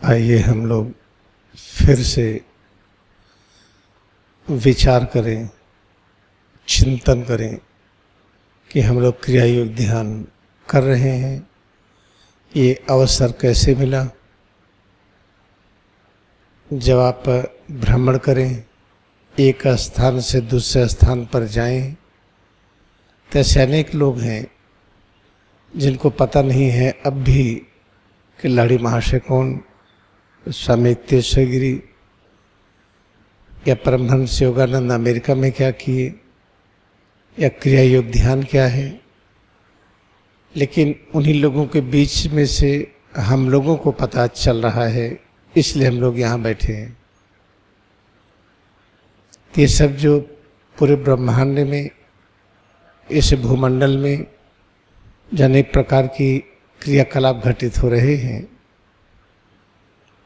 आइए हम लोग फिर से विचार करें, चिंतन करें कि हम लोग क्रिया योग ध्यान कर रहे हैं, ये अवसर कैसे मिला। जब आप भ्रमण करें, एक स्थान से दूसरे स्थान पर जाएं, तो ऐसे अनेक लोग हैं जिनको पता नहीं है अब भी कि लाड़ी महाशय कौन, स्वामी तेश्वर गिरी या परमहंस योगानंद अमेरिका में क्या किए या क्रिया योग ध्यान क्या है। लेकिन उन्हीं लोगों के बीच में से हम लोगों को पता चल रहा है, इसलिए हम लोग यहाँ बैठे हैं। ये सब जो पूरे ब्रह्मांड में, इस भूमंडल में जो अनेक प्रकार की क्रियाकलाप घटित हो रहे हैं,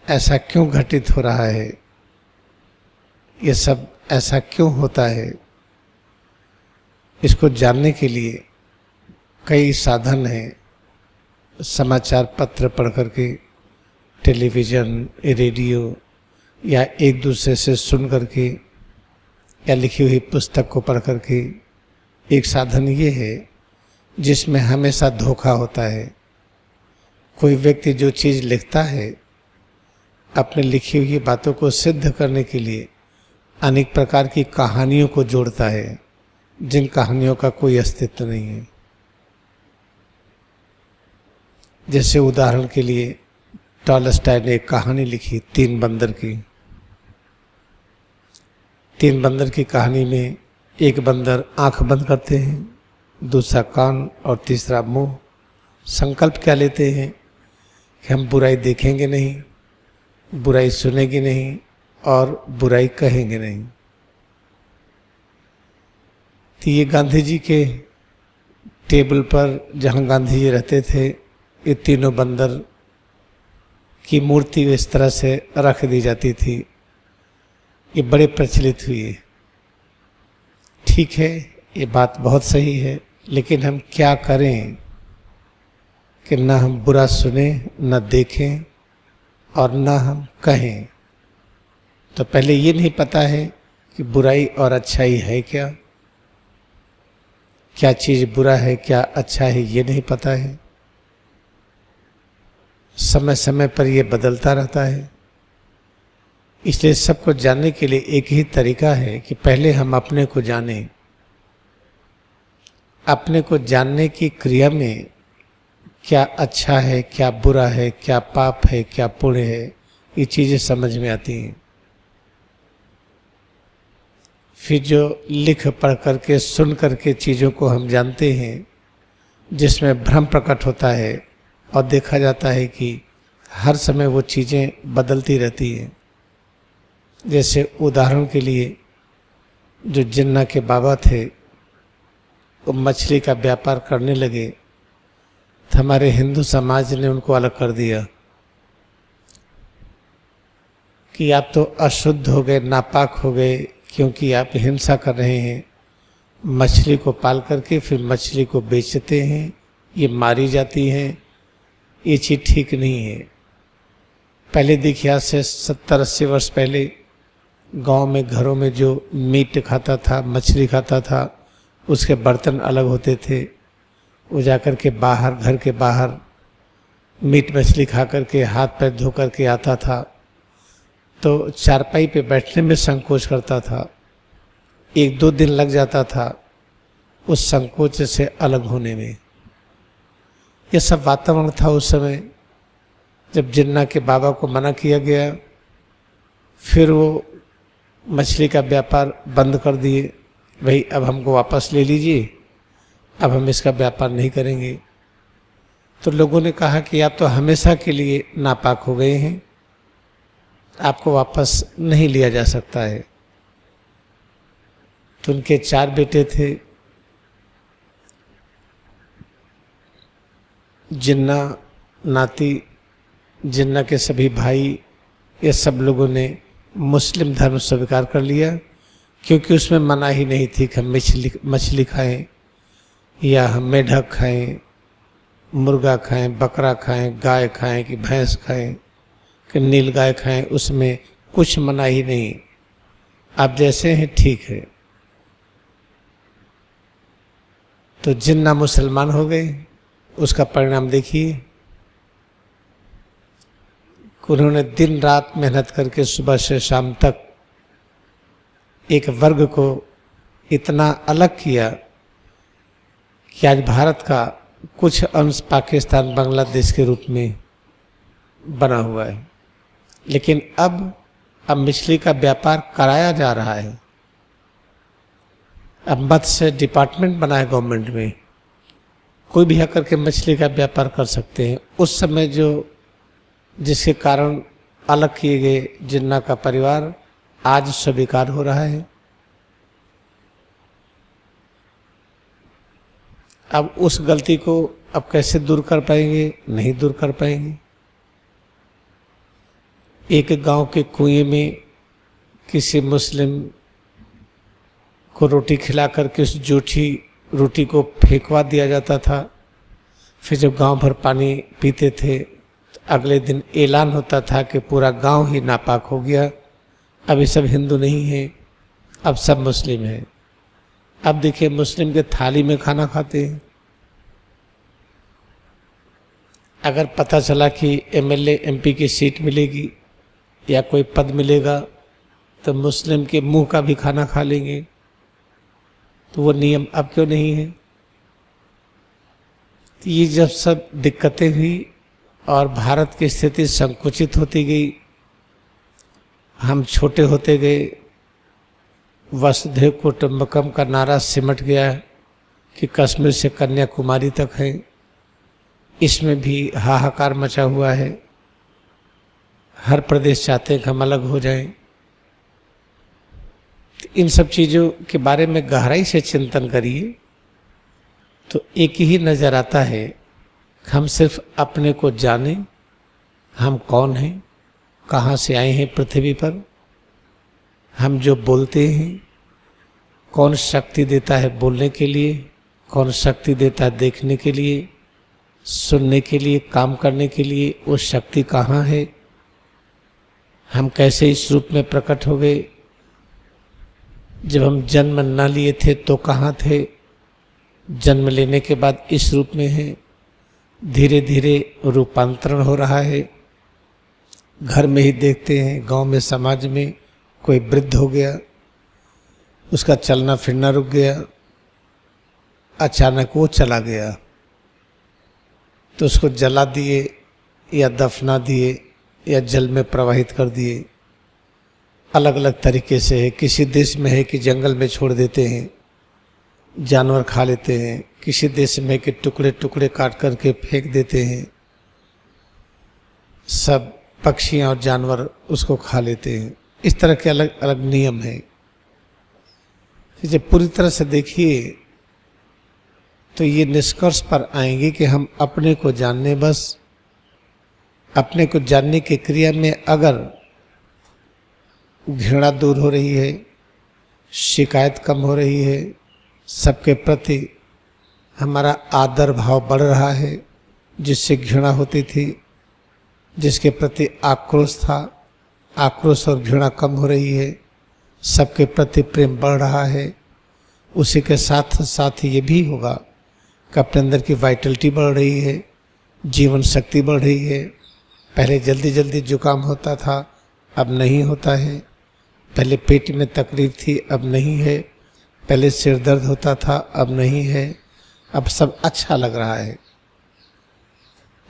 ऐसा क्यों घटित हो रहा है, ये सब ऐसा क्यों होता है, इसको जानने के लिए कई साधन हैं। समाचार पत्र पढ़ करके, टेलीविज़न, रेडियो या एक दूसरे से सुन करके या लिखी हुई पुस्तक को पढ़ करके। एक साधन ये है जिसमें हमेशा धोखा होता है। कोई व्यक्ति जो चीज़ लिखता है, अपने लिखी हुई बातों को सिद्ध करने के लिए अनेक प्रकार की कहानियों को जोड़ता है, जिन कहानियों का कोई अस्तित्व नहीं है। जैसे उदाहरण के लिए टॉलस्टॉय ने एक कहानी लिखी तीन बंदर की। तीन बंदर की कहानी में एक बंदर आंख बंद करते हैं, दूसरा कान और तीसरा मुंह। संकल्प क्या लेते हैं कि हम बुराई देखेंगे नहीं, बुराई सुनेंगे नहीं और बुराई कहेंगे नहीं। तो ये गांधी जी के टेबल पर जहाँ गांधी जी रहते थे, ये तीनों बंदर की मूर्ति इस तरह से रख दी जाती थी। ये बड़े प्रचलित हुए। ठीक है, ये बात बहुत सही है, लेकिन हम क्या करें कि न हम बुरा सुने, न देखें और न हम कहें। तो पहले ये नहीं पता है कि बुराई और अच्छाई है क्या, क्या चीज़ बुरा है, क्या अच्छा है, ये नहीं पता है। समय समय पर ये बदलता रहता है। इसलिए सबको जानने के लिए एक ही तरीका है कि पहले हम अपने को जानें। अपने को जानने की क्रिया में क्या अच्छा है, क्या बुरा है, क्या पाप है, क्या पुण्य है, ये चीज़ें समझ में आती हैं। फिर जो लिख पढ़ करके, सुन करके चीज़ों को हम जानते हैं, जिसमें भ्रम प्रकट होता है और देखा जाता है कि हर समय वो चीज़ें बदलती रहती हैं। जैसे उदाहरण के लिए जो जिन्ना के बाबा थे, वो मछली का व्यापार करने लगे, तो हमारे हिंदू समाज ने उनको अलग कर दिया कि आप तो अशुद्ध हो गए, नापाक हो गए, क्योंकि आप हिंसा कर रहे हैं। मछली को पाल करके फिर मछली को बेचते हैं, ये मारी जाती हैं, ये चीज़ ठीक नहीं है। पहले देखिए, आज से 70-80 वर्ष पहले गांव में, घरों में जो मीट खाता था, मछली खाता था, उसके बर्तन अलग होते थे। वो जाकर के बाहर, घर के बाहर मीट मछली खा करके हाथ पैर धो करके आता था, तो चारपाई पे बैठने में संकोच करता था। 1-2 दिन लग जाता था उस संकोच से अलग होने में। यह सब वातावरण था उस समय जब जिन्ना के बाबा को मना किया गया। फिर वो मछली का व्यापार बंद कर दिए। भाई अब हमको वापस ले लीजिए, अब हम इसका व्यापार नहीं करेंगे। तो लोगों ने कहा कि आप तो हमेशा के लिए नापाक हो गए हैं, आपको वापस नहीं लिया जा सकता है। तो उनके 4 बेटे थे। जिन्ना, नाती, जिन्ना के सभी भाई, ये सब लोगों ने मुस्लिम धर्म स्वीकार कर लिया, क्योंकि उसमें मना ही नहीं थी कि हम मछली खाएं या हम मेढक खाएं, मुर्गा खाएं, बकरा खाएं, गाय खाएं कि भैंस खाएं। कि नीलगाय खाएं, उसमें कुछ मनाही नहीं, आप जैसे हैं ठीक है। तो जिन्ना मुसलमान हो गए, उसका परिणाम देखिए। उन्होंने दिन रात मेहनत करके सुबह से शाम तक एक वर्ग को इतना अलग किया कि आज भारत का कुछ अंश पाकिस्तान बांग्लादेश के रूप में बना हुआ है। लेकिन अब मछली का व्यापार कराया जा रहा है। अब मत्स्य डिपार्टमेंट बना है गवर्नमेंट में, कोई भी आकर के मछली का व्यापार कर सकते हैं। उस समय जो जिसके कारण अलग किए गए जिन्ना का परिवार आज स्वीकार हो रहा है। अब उस गलती को अब कैसे दूर कर पाएंगे? नहीं दूर कर पाएंगे। एक गांव के कुएं में किसी मुस्लिम को रोटी खिला करके उस जूठी रोटी को फेंकवा दिया जाता था। फिर जब गांव भर पानी पीते थे तो अगले दिन ऐलान होता था कि पूरा गांव ही नापाक हो गया, अब ये सब हिंदू नहीं है, अब सब मुस्लिम हैं। अब देखिए मुस्लिम के थाली में खाना खाते हैं। अगर पता चला कि एमएलए एमपी की सीट मिलेगी या कोई पद मिलेगा तो मुस्लिम के मुंह का भी खाना खा लेंगे। तो वो नियम अब क्यों नहीं है? तो ये जब सब दिक्कतें हुई और भारत की स्थिति संकुचित होती गई, हम छोटे होते गए, वसुधैव कुटुंबकम का नारा सिमट गया कि कश्मीर से कन्याकुमारी तक है। इसमें भी हाहाकार मचा हुआ है। हर प्रदेश चाहते हैं कि हम अलग हो जाएं। तो इन सब चीज़ों के बारे में गहराई से चिंतन करिए तो एक ही नज़र आता है कि हम सिर्फ अपने को जानें, हम कौन हैं, कहाँ से आए हैं पृथ्वी पर, हम जो बोलते हैं, कौन शक्ति देता है बोलने के लिए, कौन शक्ति देता है देखने के लिए, सुनने के लिए, काम करने के लिए, वो शक्ति कहाँ है, हम कैसे इस रूप में प्रकट हो गए, जब हम जन्म न लिए थे तो कहाँ थे, जन्म लेने के बाद इस रूप में हैं, धीरे धीरे रूपांतरण हो रहा है। घर में ही देखते हैं, गांव में, समाज में कोई वृद्ध हो गया, उसका चलना फिरना रुक गया, अचानक वो चला गया तो उसको जला दिए या दफना दिए या जल में प्रवाहित कर दिए। अलग अलग तरीके से है। किसी देश में है कि जंगल में छोड़ देते हैं, जानवर खा लेते हैं। किसी देश में है कि टुकड़े टुकड़े काट करके फेंक देते हैं, सब पक्षियाँ और जानवर उसको खा लेते हैं। इस तरह के अलग अलग नियम हैं। जब पूरी तरह से देखिए तो ये निष्कर्ष पर आएंगे कि हम अपने को जानने, बस अपने को जानने की क्रिया में अगर घृणा दूर हो रही है, शिकायत कम हो रही है, सबके प्रति हमारा आदर भाव बढ़ रहा है, जिससे घृणा होती थी, जिसके प्रति आक्रोश था, आक्रोश और घृणा कम हो रही है, सबके प्रति प्रेम बढ़ रहा है, उसी के साथ साथ ये भी होगा कि अपने अंदर की वाइटलिटी बढ़ रही है, जीवन शक्ति बढ़ रही है। पहले जल्दी जल्दी जुकाम होता था, अब नहीं होता है। पहले पेट में तकलीफ थी, अब नहीं है। पहले सिर दर्द होता था, अब नहीं है। अब सब अच्छा लग रहा है।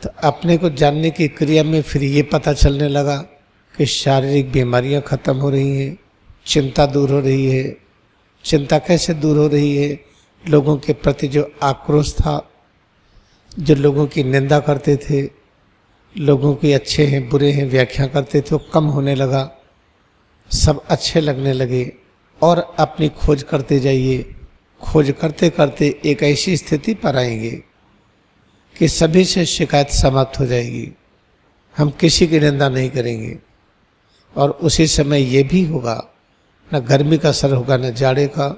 तो अपने को जानने की क्रिया में फिर ये पता चलने लगा कि शारीरिक बीमारियां खत्म हो रही हैं, चिंता दूर हो रही है। चिंता कैसे दूर हो रही है? लोगों के प्रति जो आक्रोश था, जो लोगों की निंदा करते थे, लोगों की अच्छे हैं बुरे हैं व्याख्या करते थे, वो कम होने लगा। सब अच्छे लगने लगे और अपनी खोज करते जाइए। खोज करते करते एक ऐसी स्थिति पर आएंगे कि सभी से शिकायत समाप्त हो जाएगी। हम किसी की निंदा नहीं करेंगे और उसी समय ये भी होगा, न गर्मी का असर होगा, न जाड़े का,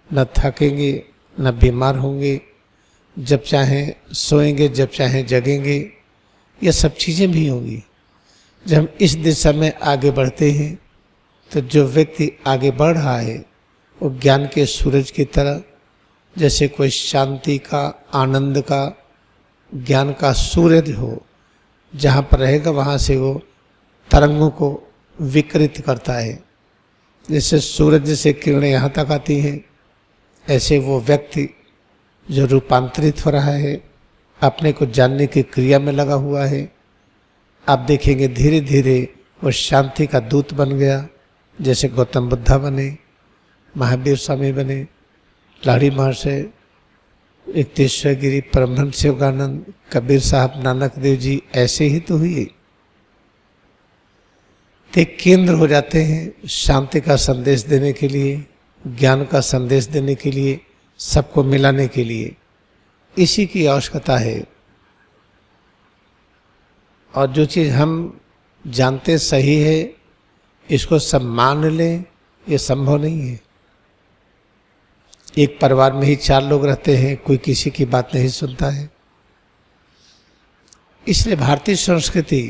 न थकेंगे, न बीमार होंगे। जब चाहें सोएंगे, जब चाहें जगेंगे। ये सब चीज़ें भी होंगी। जब हम इस दिशा में आगे बढ़ते हैं तो जो व्यक्ति आगे बढ़ रहा है वो ज्ञान के सूरज की तरह, जैसे कोई शांति का, आनंद का, ज्ञान का सूरज हो, जहाँ पर रहेगा वहाँ से वो तरंगों को विकृत करता है। जैसे सूरज से किरणें यहाँ तक आती हैं, ऐसे वो व्यक्ति जो रूपांतरित हो रहा है, अपने को जानने की क्रिया में लगा हुआ है, आप देखेंगे धीरे धीरे वो शांति का दूत बन गया। जैसे गौतम बुद्धा बने, महावीर स्वामी बने, लाड़ी महर्षि, एकतेश्वर गिरी, परमहंस योगानंद, कबीर साहब, नानक देव जी, ऐसे ही तो हुए। ते केंद्र हो जाते हैं शांति का संदेश देने के लिए, ज्ञान का संदेश देने के लिए, सबको मिलाने के लिए। इसी की आवश्यकता है। और जो चीज़ हम जानते सही है, इसको सब मान लें, ये संभव नहीं है। एक परिवार में ही 4 लोग रहते हैं, कोई किसी की बात नहीं सुनता है। इसलिए भारतीय संस्कृति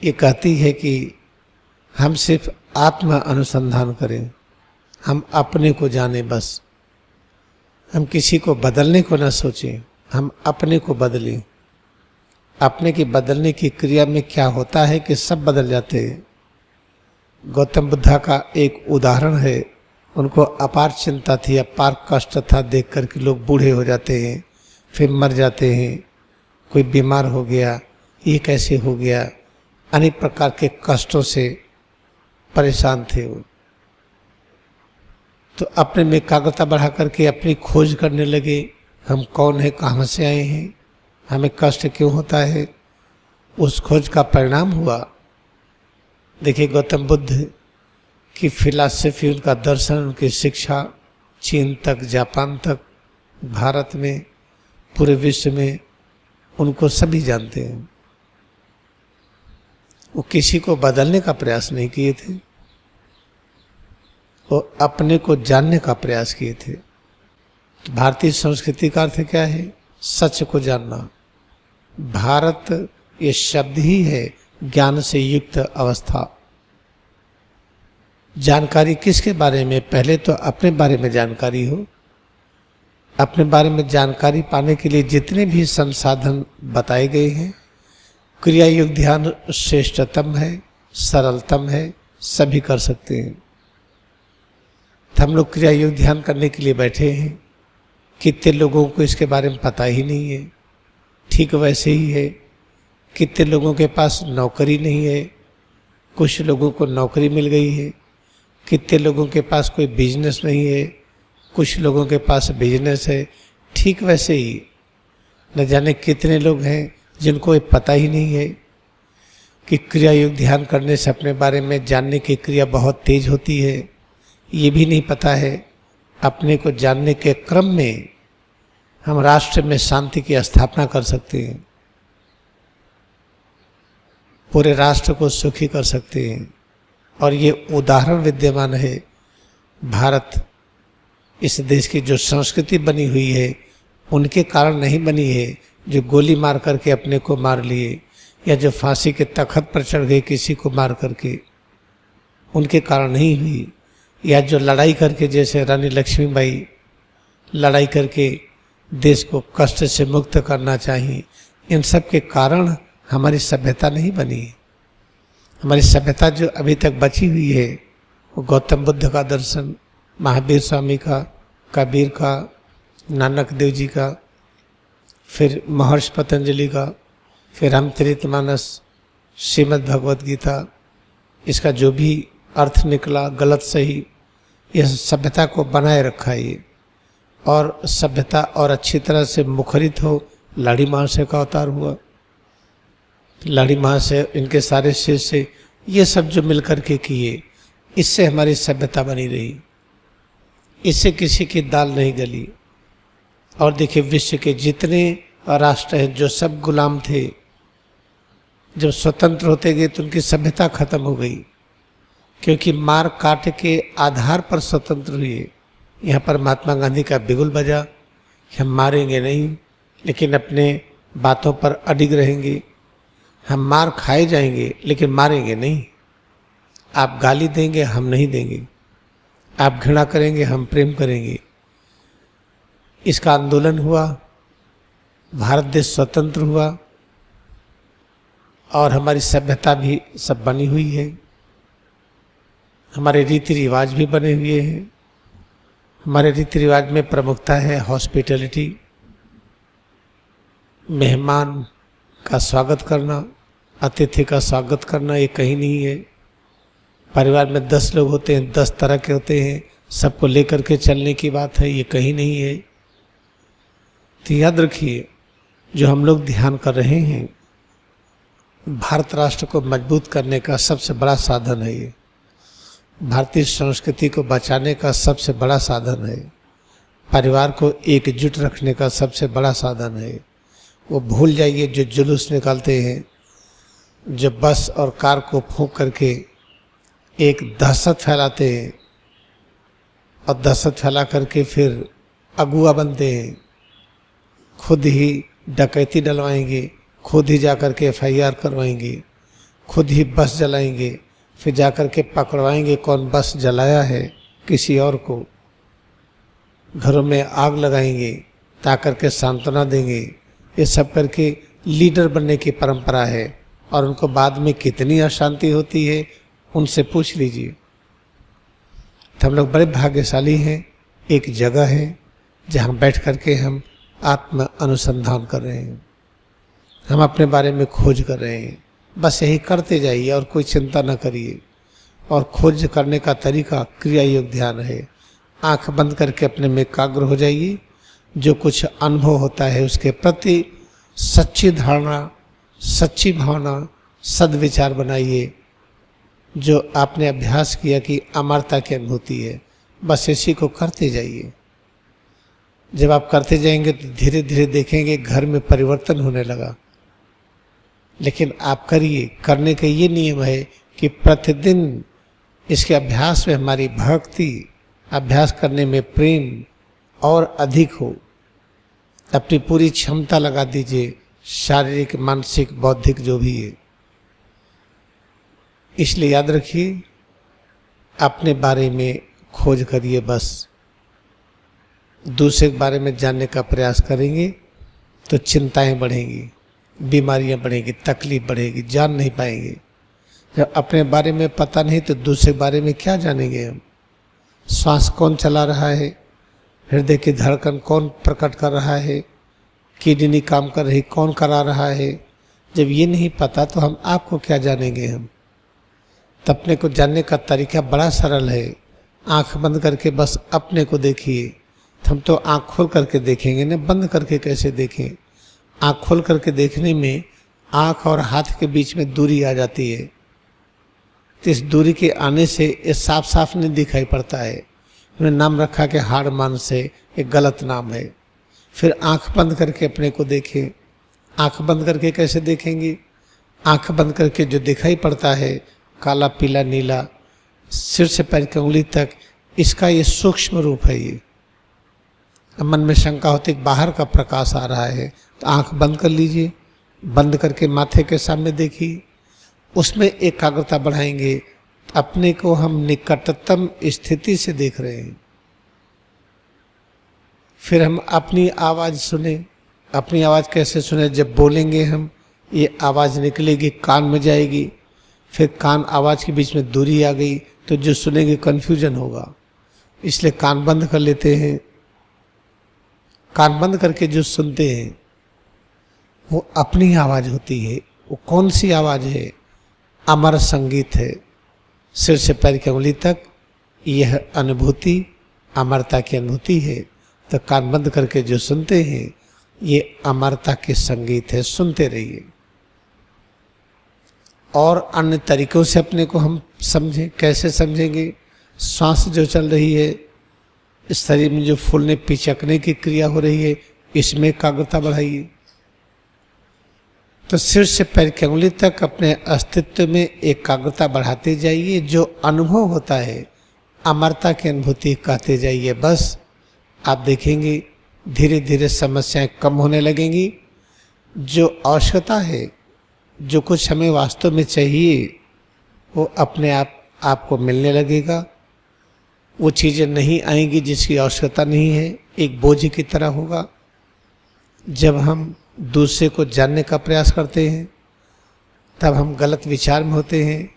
ये कहती है कि हम सिर्फ आत्म अनुसंधान करें, हम अपने को जानें बस। हम किसी को बदलने को न सोचें, हम अपने को बदलें। अपने की बदलने की क्रिया में क्या होता है कि सब बदल जाते हैं। गौतम बुद्धा का एक उदाहरण है। उनको अपार चिंता थी, अपार कष्ट था, देख कर के लोग बूढ़े हो जाते हैं, फिर मर जाते हैं, कोई बीमार हो गया, ये कैसे हो गया, अनेक प्रकार के कष्टों से परेशान थे वो। तो अपने में एकाग्रता बढ़ा करके अपनी खोज करने लगे, हम कौन है, कहाँ से आए हैं, हमें कष्ट क्यों होता है। उस खोज का परिणाम हुआ, देखिए गौतम बुद्ध की फिलॉसफी, उनका दर्शन, उनकी शिक्षा चीन तक, जापान तक, भारत में, पूरे विश्व में उनको सभी जानते हैं। वो किसी को बदलने का प्रयास नहीं किए थे, वो अपने को जानने का प्रयास किए थे। तो भारतीय संस्कृति का अर्थ क्या है? सच को जानना। भारत ये शब्द ही है ज्ञान से युक्त अवस्था। जानकारी किसके बारे में? पहले तो अपने बारे में जानकारी हो। अपने बारे में जानकारी पाने के लिए जितने भी संसाधन बताए गए हैं, क्रिया युक्त ध्यान श्रेष्ठतम है, सरलतम है, सभी कर सकते हैं। तो हम लोग क्रिया युक्त ध्यान करने के लिए बैठे हैं। कितने लोगों को इसके बारे में पता ही नहीं है। ठीक वैसे ही है, कितने लोगों के पास नौकरी नहीं है, कुछ लोगों को नौकरी मिल गई है। कितने लोगों के पास कोई बिजनेस नहीं है, कुछ लोगों के पास बिजनेस है। ठीक वैसे ही न जाने कितने लोग हैं जिनको ये पता ही नहीं है कि क्रिया युक्त ध्यान करने से अपने बारे में जानने की क्रिया बहुत तेज होती है। ये भी नहीं पता है अपने को जानने के क्रम में हम राष्ट्र में शांति की स्थापना कर सकते हैं, पूरे राष्ट्र को सुखी कर सकते हैं। और ये उदाहरण विद्यमान है। भारत, इस देश की जो संस्कृति बनी हुई है, उनके कारण नहीं बनी है जो गोली मार करके अपने को मार लिए, या जो फांसी के तख्त पर चढ़ गए किसी को मार करके, उनके कारण नहीं हुई। या जो लड़ाई करके, जैसे रानी लक्ष्मीबाई लड़ाई करके देश को कष्ट से मुक्त करना चाहिए, इन सब के कारण हमारी सभ्यता नहीं बनी है। हमारी सभ्यता जो अभी तक बची हुई है वो गौतम बुद्ध का दर्शन, महावीर स्वामी का, कबीर का, नानक देव जी का, फिर महर्षि पतंजलि का, फिर रामचरितमानस, श्रीमद् भगवत गीता, इसका जो भी अर्थ निकला गलत सही, यह सभ्यता को बनाए रखा है ये। और सभ्यता और अच्छी तरह से मुखरित हो, लाड़ी महर्षि का अवतार हुआ। लाड़ी महर्षि, इनके सारे शिष्य, ये सब जो मिलकर के किए, इससे हमारी सभ्यता बनी रही, इससे किसी की दाल नहीं गली। और देखिए विश्व के जितने राष्ट्र हैं जो सब गुलाम थे, जब स्वतंत्र होते गए तो उनकी सभ्यता खत्म हो गई, क्योंकि मार काट के आधार पर स्वतंत्र हुए। यहाँ पर महात्मा गांधी का बिगुल बजा कि हम मारेंगे नहीं, लेकिन अपने बातों पर अडिग रहेंगे, हम मार खाए जाएंगे लेकिन मारेंगे नहीं। आप गाली देंगे, हम नहीं देंगे। आप घृणा करेंगे, हम प्रेम करेंगे। इसका आंदोलन हुआ, भारत देश स्वतंत्र हुआ और हमारी सभ्यता भी सब बनी हुई है। हमारे रीति रिवाज भी बने हुए हैं। हमारे रीति रिवाज में प्रमुखता है हॉस्पिटैलिटी, मेहमान का स्वागत करना, अतिथि का स्वागत करना। ये कहीं नहीं है। परिवार में 10 लोग होते हैं, 10 तरह के होते हैं, सबको लेकर के चलने की बात है, ये कहीं नहीं है। तो याद रखिए, जो हम लोग ध्यान कर रहे हैं, भारत राष्ट्र को मजबूत करने का सबसे बड़ा साधन है। ये भारतीय संस्कृति को बचाने का सबसे बड़ा साधन है। परिवार को एकजुट रखने का सबसे बड़ा साधन है। वो भूल जाइए जो जुलूस निकालते हैं, जो बस और कार को फूंक करके एक दहशत फैलाते हैं और दहशत फैला करके फिर अगुआ बनते हैं। खुद ही डकैती डलवाएंगे, खुद ही जाकर के FIR करवाएंगे, खुद ही बस जलाएंगे, फिर जाकर के पकड़वाएंगे कौन बस जलाया है, किसी और को। घरों में आग लगाएंगे, ताकर के सांत्वना देंगे। ये सब करके लीडर बनने की परंपरा है और उनको बाद में कितनी अशांति होती है उनसे पूछ लीजिए। तो हम लोग बड़े भाग्यशाली हैं। एक जगह है जहाँ बैठ करके हम आत्म अनुसंधान कर रहे हैं, हम अपने बारे में खोज कर रहे हैं। बस यही करते जाइए और कोई चिंता न करिए। और खोज करने का तरीका क्रिया योग ध्यान है। आंख बंद करके अपने में एकाग्र हो जाइए। जो कुछ अनुभव होता है उसके प्रति सच्ची धारणा, सच्ची भावना, सद्विचार बनाइए। जो आपने अभ्यास किया कि अमरता की अनुभूति है, बस इसी को करते जाइए। जब आप करते जाएंगे तो धीरे धीरे देखेंगे घर में परिवर्तन होने लगा। लेकिन आप करिए। करने का ये नियम है कि प्रतिदिन इसके अभ्यास में हमारी भक्ति, अभ्यास करने में प्रेम और अधिक हो। अपनी पूरी क्षमता लगा दीजिए, शारीरिक, मानसिक, बौद्धिक जो भी है। इसलिए याद रखिए, अपने बारे में खोज करिए। बस दूसरे के बारे में जानने का प्रयास करेंगे तो चिंताएं बढ़ेंगी, बीमारियां बढ़ेंगी, तकलीफ बढ़ेगी, जान नहीं पाएंगे। जब अपने बारे में पता नहीं तो दूसरे बारे में क्या जानेंगे हम। श्वास कौन चला रहा है, हृदय की धड़कन कौन प्रकट कर रहा है, किडनी काम कर रही कौन करा रहा है। जब ये नहीं पता तो हम आपको क्या जानेंगे हम। तो अपने को जानने का तरीका बड़ा सरल है। आंख बंद करके बस अपने को देखिए। हम तो आंख खोल करके देखेंगे ना, बंद करके कैसे देखें। आंख खोल करके देखने में आंख और हाथ के बीच में दूरी आ जाती है। तो इस दूरी के आने से ये साफ साफ नहीं दिखाई पड़ता है। उन्होंने नाम रखा कि हाड़ मांस है, एक गलत नाम है। फिर आंख बंद करके अपने को देखें। आंख बंद करके कैसे देखेंगे? आंख बंद करके जो दिखाई पड़ता है, काला, पीला, नीला, सिर से पैर की उंगली तक, इसका ये सूक्ष्म रूप है। ये मन में शंका होती बाहर का प्रकाश आ रहा है, तो आंख बंद कर लीजिए। बंद करके माथे के सामने देखिए, उसमें एकाग्रता बढ़ाएंगे। अपने को हम निकटतम स्थिति से देख रहे हैं। फिर हम अपनी आवाज़ सुने। अपनी आवाज़ कैसे सुने? जब बोलेंगे हम, ये आवाज़ निकलेगी, कान में जाएगी, फिर कान आवाज़ के बीच में दूरी आ गई तो जो सुनेंगे कन्फ्यूजन होगा। इसलिए कान बंद कर लेते हैं। कान बंद करके जो सुनते हैं वो अपनी आवाज़ होती है। वो कौन सी आवाज़ है? अमर संगीत है। सिर से पैर की उंगली तक यह अनुभूति अमरता की अनुभूति है। तो कान बंद करके जो सुनते हैं ये अमरता के संगीत है। सुनते रहिए। और अन्य तरीकों से अपने को हम समझें। कैसे समझेंगे? श्वास जो चल रही है, इस शरीर में जो फूलने पिचकने की क्रिया हो रही है, इसमें एकाग्रता बढ़ाइए। तो सिर से पैर की उंगली तक अपने अस्तित्व में एकाग्रता बढ़ाते जाइए। जो अनुभव होता है अमरता की अनुभूति कहते जाइए। बस आप देखेंगे धीरे धीरे समस्याएं कम होने लगेंगी। जो आवश्यकता है जो कुछ हमें वास्तव में चाहिए वो अपने आप आपको मिलने लगेगा। वो चीज़ें नहीं आएंगी जिसकी आवश्यकता नहीं है, एक बोझ की तरह होगा। जब हम दूसरे को जानने का प्रयास करते हैं तब हम गलत विचार में होते हैं।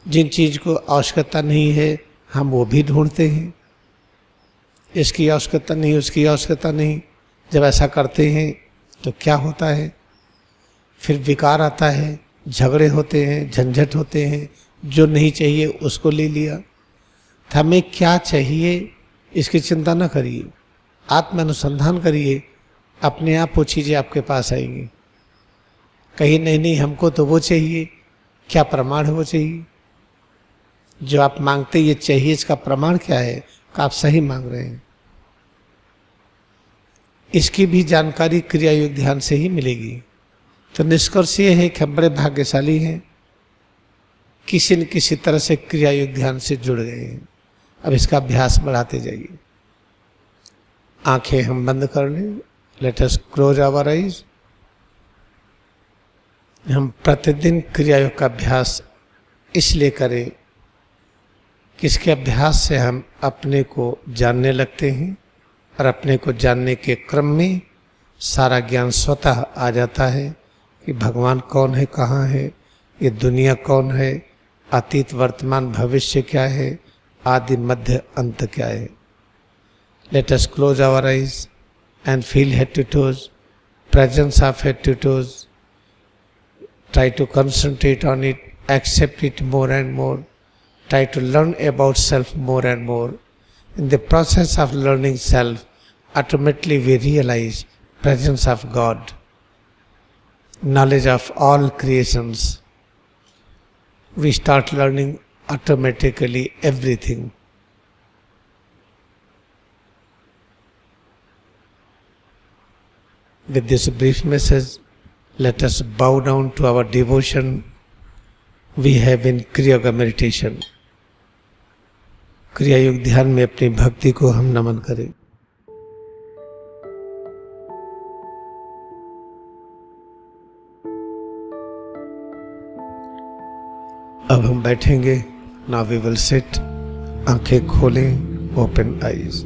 जिन चीज़ को आवश्यकता नहीं है हम वो भी ढूंढते हैं, इसकी आवश्यकता नहीं, उसकी आवश्यकता नहीं। जब ऐसा करते हैं तो क्या होता है, फिर विकार आता है, झगड़े होते हैं, झंझट होते हैं। जो नहीं चाहिए उसको ले लिया। तो हमें क्या चाहिए इसकी चिंता न करिए, आत्म अनुसंधान करिए, अपने आप वो चीज़ें आपके पास आएंगी। कहीं नहीं हमको तो वो चाहिए, क्या प्रमाण है वो चाहिए? जो आप मांगते ये चाहिए इसका प्रमाण क्या है कि आप सही मांग रहे हैं? इसकी भी जानकारी क्रिया योग ध्यान से ही मिलेगी। तो निष्कर्ष ये है कि हम बड़े भाग्यशाली हैं, किसी न किसी तरह से क्रिया योग ध्यान से जुड़ गए हैं। अब इसका अभ्यास बढ़ाते जाइए। आंखें हम बंद कर लें, let us close our eyes. हम प्रतिदिन क्रिया योग का अभ्यास इसलिए करें कि इसके अभ्यास से हम अपने को जानने लगते हैं और अपने को जानने के क्रम में सारा ज्ञान स्वतः आ जाता है कि भगवान कौन है, कहाँ है, ये दुनिया कौन है, अतीत वर्तमान भविष्य क्या है, आदि मध्य अंत क्या है। Let us close our eyes and feel head to toes, presence of head to toes. Try to concentrate on it, accept it more and more. Try to learn about self more and more. In the process of learning self, ultimately we realize presence of God, knowledge of all creations. We start learning automatically everything. With this brief message, let us bow down to our devotion we have in Kriya Yoga meditation. क्रिया योग ध्यान में अपनी भक्ति को हम नमन करें। अब हम बैठेंगे। Now we will sit. आंखें खोलें, open eyes.